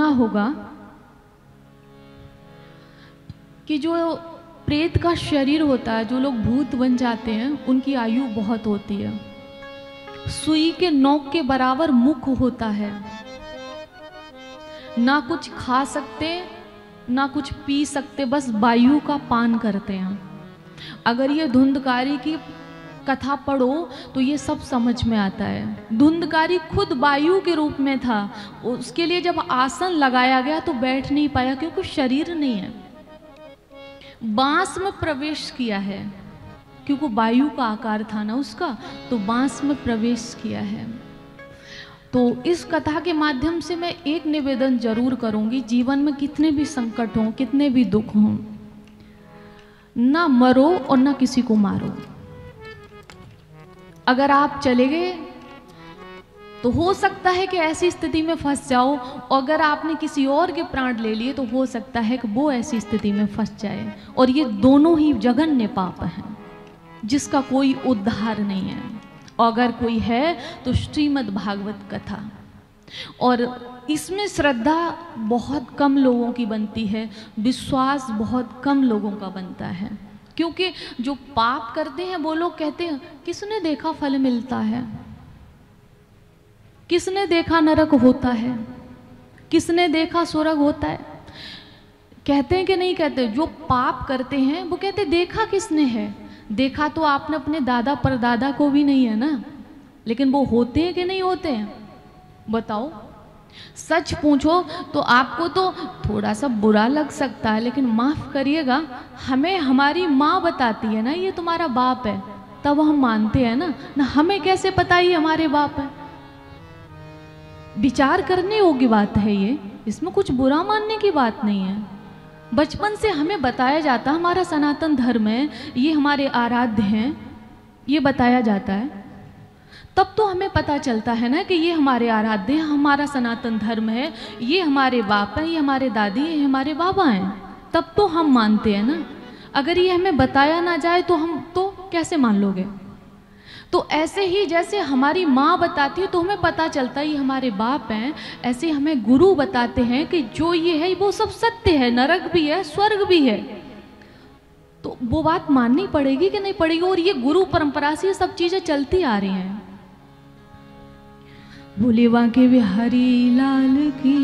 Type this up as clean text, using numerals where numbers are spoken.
सुना होगा कि जो प्रेत का शरीर होता है, जो लोग भूत बन जाते हैं, उनकी आयु बहुत होती है। सुई के नोक के बराबर मुख होता है, ना कुछ खा सकते ना कुछ पी सकते, बस वायु का पान करते हैं। अगर ये धुंधकारी की कथा पढ़ो तो ये सब समझ में आता है। धुंधकारी खुद वायु के रूप में था, उसके लिए जब आसन लगाया गया तो बैठ नहीं पाया क्योंकि शरीर नहीं है। बांस में प्रवेश किया है क्योंकि वायु का आकार था ना उसका, तो बांस में प्रवेश किया है। तो इस कथा के माध्यम से मैं एक निवेदन जरूर करूंगी, जीवन में कितने भी संकट हों, कितने भी दुख हों, ना मरो और ना किसी को मारो। अगर आप चले गए तो हो सकता है कि ऐसी स्थिति में फंस जाओ, और अगर आपने किसी और के प्राण ले लिए तो हो सकता है कि वो ऐसी स्थिति में फंस जाए। और ये दोनों ही जघन्य पाप हैं जिसका कोई उद्धार नहीं है। और अगर कोई है तो श्रीमद् भागवत कथा, और इसमें श्रद्धा बहुत कम लोगों की बनती है, विश्वास बहुत कम लोगों का बनता है। क्योंकि जो पाप करते हैं वो लोग कहते हैं किसने देखा फल मिलता है, किसने देखा नरक होता है, किसने देखा स्वर्ग होता है। कहते हैं कि नहीं कहते? जो पाप करते हैं वो कहते देखा किसने है। देखा तो आपने अपने दादा परदादा को भी नहीं है ना, लेकिन वो होते हैं कि नहीं होते हैं बताओ। सच पूछो तो आपको तो थोड़ा सा बुरा लग सकता है, लेकिन माफ करिएगा, हमें हमारी माँ बताती है ना ये तुम्हारा बाप है, तब हम मानते हैं ना। हमें कैसे पता ये हमारे बाप है? विचार करने योग्य बात है ये, इसमें कुछ बुरा मानने की बात नहीं है। बचपन से हमें बताया जाता, हमारा सनातन धर्म है, ये हमारे आराध्य हैं, ये बताया जाता है, तब तो हमें पता चलता है ना कि ये हमारे आराध्य हैं, हमारा सनातन धर्म है, ये हमारे बाप हैं, ये हमारे दादी हैं, ये हमारे बाबा हैं, तब तो हम मानते हैं ना। अगर ये हमें बताया ना जाए तो हम तो कैसे मान लोगे? तो ऐसे ही जैसे हमारी माँ बताती है तो हमें पता चलता है ये हमारे बाप हैं, ऐसे हमें गुरु बताते हैं कि जो ये है वो सब सत्य है, नरक भी है स्वर्ग भी है। तो वो बात माननी पड़ेगी कि नहीं पड़ेगी? और ये गुरु परंपरा से ये सब चीजें चलती आ रही हैं। भोले बांके बिहारी लाल की।